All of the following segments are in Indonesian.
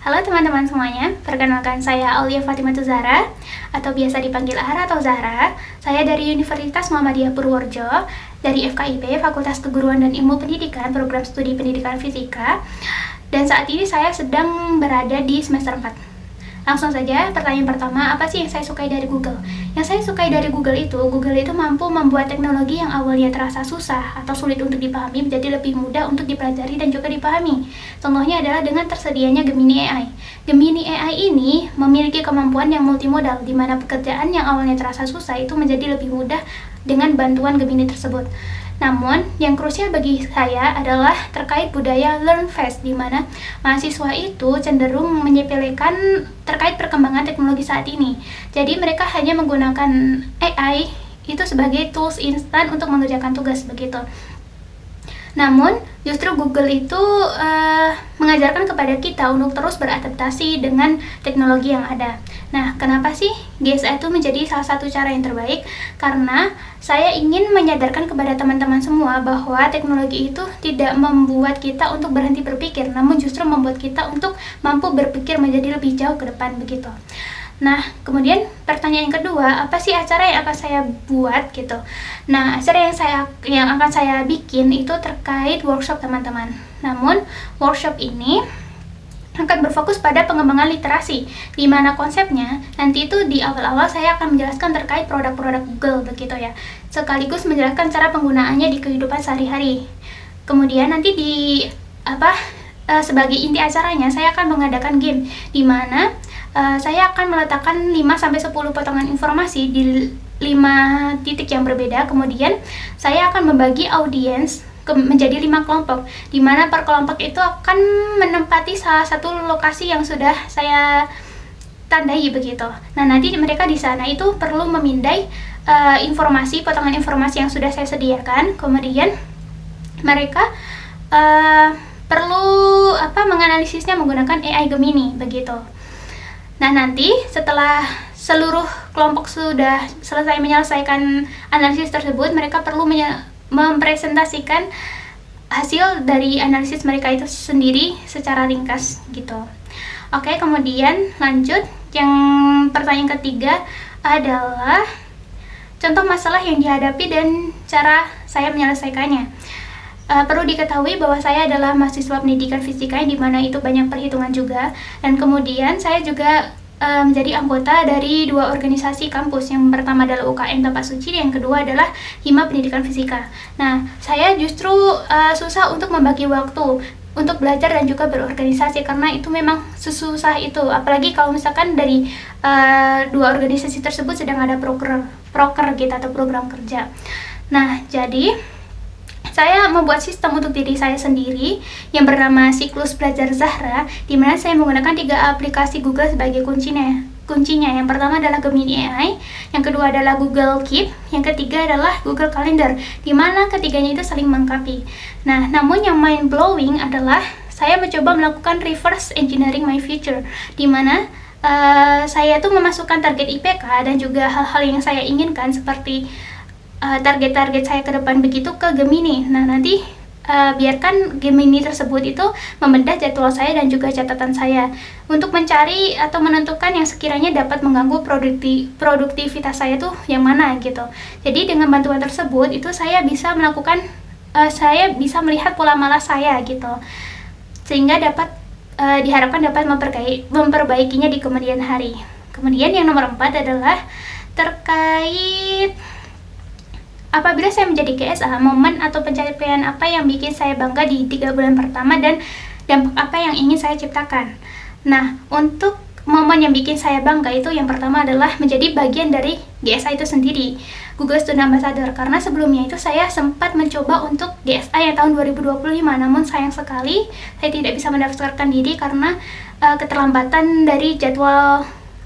Halo teman-teman semuanya, perkenalkan saya Aulia Fatimah Zahra atau biasa dipanggil Ara atau Zahra. Saya dari Universitas Muhammadiyah Purworejo, dari FKIP, Fakultas Keguruan dan Ilmu Pendidikan, Program Studi Pendidikan Fisika. Dan saat ini saya sedang berada di semester 4. Langsung saja, pertanyaan pertama, apa sih yang saya sukai dari Google? Yang saya sukai dari Google itu mampu membuat teknologi yang awalnya terasa susah atau sulit untuk dipahami menjadi lebih mudah untuk dipelajari dan juga dipahami. Contohnya adalah dengan tersedianya Gemini AI. Gemini AI ini memiliki kemampuan yang multimodal, di mana pekerjaan yang awalnya terasa susah itu menjadi lebih mudah dengan bantuan Gemini tersebut. Namun, yang krusial bagi saya adalah terkait budaya learn fast, di mana mahasiswa itu cenderung menyepelekan terkait perkembangan teknologi saat ini. Jadi, mereka hanya menggunakan AI itu sebagai tools instan untuk mengerjakan tugas begitu. Namun, justru Google itu mengajarkan kepada kita untuk terus beradaptasi dengan teknologi yang ada. Nah, kenapa sih GSA itu menjadi salah satu cara yang terbaik? Karena saya ingin menyadarkan kepada teman-teman semua bahwa teknologi itu tidak membuat kita untuk berhenti berpikir, namun justru membuat kita untuk mampu berpikir menjadi lebih jauh ke depan begitu. Nah, kemudian pertanyaan yang kedua, apa sih acara yang akan saya buat gitu? Nah, acara yang akan saya bikin itu terkait workshop teman-teman. Namun, workshop ini akan berfokus pada pengembangan literasi, di mana konsepnya nanti itu di awal-awal saya akan menjelaskan terkait produk-produk Google begitu ya, sekaligus menjelaskan cara penggunaannya di kehidupan sehari-hari. Kemudian nanti sebagai inti acaranya saya akan mengadakan game, di mana saya akan meletakkan 5-10 potongan informasi di 5 titik yang berbeda. Kemudian saya akan membagi audiens menjadi 5 kelompok, di mana per kelompok itu akan menempati salah satu lokasi yang sudah saya tandai begitu. Nah, nanti mereka di sana itu perlu memindai potongan informasi yang sudah saya sediakan. Kemudian mereka perlu menganalisisnya menggunakan AI Gemini begitu. Nah, nanti setelah seluruh kelompok sudah selesai menyelesaikan analisis tersebut, mereka perlu mempresentasikan hasil dari analisis mereka itu sendiri secara ringkas gitu. Oke, kemudian lanjut. Yang pertanyaan ketiga adalah contoh masalah yang dihadapi dan cara saya menyelesaikannya. Perlu diketahui bahwa saya adalah mahasiswa pendidikan fisika, di mana itu banyak perhitungan juga, dan kemudian saya juga menjadi anggota dari 2 organisasi kampus. Yang pertama adalah UKM Tapak Suci, yang kedua adalah Hima Pendidikan Fisika. Nah, saya justru susah untuk membagi waktu untuk belajar dan juga berorganisasi, karena itu memang sesusah itu, apalagi kalau misalkan dari 2 organisasi tersebut sedang ada proker gitu atau program kerja. Nah, jadi saya membuat sistem untuk diri saya sendiri yang bernama Siklus Belajar Zahra, di mana saya menggunakan 3 aplikasi Google sebagai kuncinya. Yang pertama adalah Gemini AI, yang kedua adalah Google Keep, yang ketiga adalah Google Calendar, di mana ketiganya itu saling melengkapi. Nah, namun yang mind blowing adalah saya mencoba melakukan reverse engineering my future, di mana saya tuh memasukkan target IPK dan juga hal-hal yang saya inginkan seperti target-target saya ke depan begitu ke Gemini. Nah, nanti biarkan Gemini tersebut itu membedah jadwal saya dan juga catatan saya untuk mencari atau menentukan yang sekiranya dapat mengganggu produktivitas saya tuh yang mana gitu. Jadi dengan bantuan tersebut itu saya bisa melihat pola malas saya gitu, sehingga diharapkan dapat memperbaikinya di kemudian hari. Kemudian yang nomor 4 adalah terkait apabila saya menjadi GSA, momen atau pencapaian apa yang bikin saya bangga di 3 bulan pertama dan dampak apa yang ingin saya ciptakan. Nah, untuk momen yang bikin saya bangga itu yang pertama adalah menjadi bagian dari GSA itu sendiri, Google Student Ambassador, karena sebelumnya itu saya sempat mencoba untuk GSA yang tahun 2025, namun sayang sekali saya tidak bisa mendaftarkan diri karena keterlambatan dari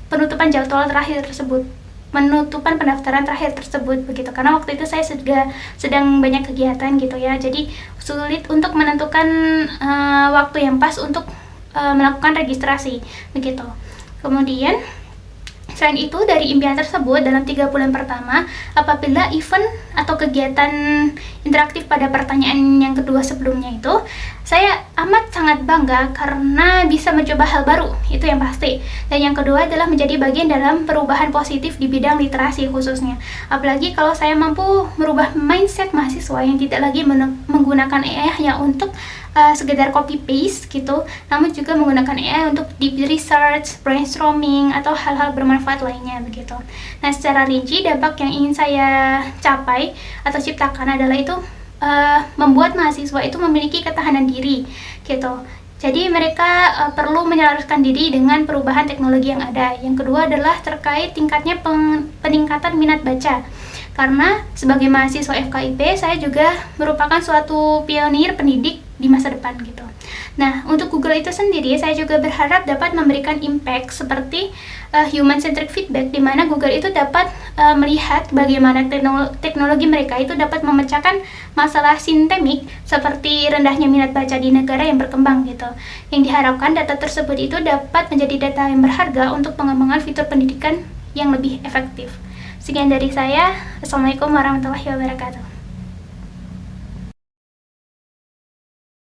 penutupan pendaftaran terakhir tersebut begitu, karena waktu itu saya sedang banyak kegiatan gitu ya, jadi sulit untuk menentukan waktu yang pas untuk melakukan registrasi begitu. Kemudian Selain itu, dari impian tersebut, dalam 3 bulan pertama, apabila event atau kegiatan interaktif pada pertanyaan yang kedua sebelumnya itu, saya amat sangat bangga karena bisa mencoba hal baru, itu yang pasti. Dan yang kedua adalah menjadi bagian dalam perubahan positif di bidang literasi khususnya. Apalagi kalau saya mampu merubah mindset mahasiswa yang tidak lagi menggunakan AI hanya untuk sekedar copy paste gitu, namun juga menggunakan AI untuk deep research, brainstorming, atau hal-hal bermanfaat lainnya begitu. Nah, secara rinci dampak yang ingin saya capai atau ciptakan adalah itu membuat mahasiswa itu memiliki ketahanan diri gitu. Jadi mereka perlu menyelaraskan diri dengan perubahan teknologi yang ada. Yang kedua adalah terkait tingkatnya peningkatan minat baca. Karena sebagai mahasiswa FKIP, saya juga merupakan suatu pionir pendidik di masa depan gitu. Nah, untuk Google itu sendiri, saya juga berharap dapat memberikan impact seperti human-centric feedback, di mana Google itu dapat melihat bagaimana teknologi mereka itu dapat memecahkan masalah sistemik seperti rendahnya minat baca di negara yang berkembang gitu. Yang diharapkan data tersebut itu dapat menjadi data yang berharga untuk pengembangan fitur pendidikan yang lebih efektif. Sekian dari saya. Assalamualaikum warahmatullahi wabarakatuh.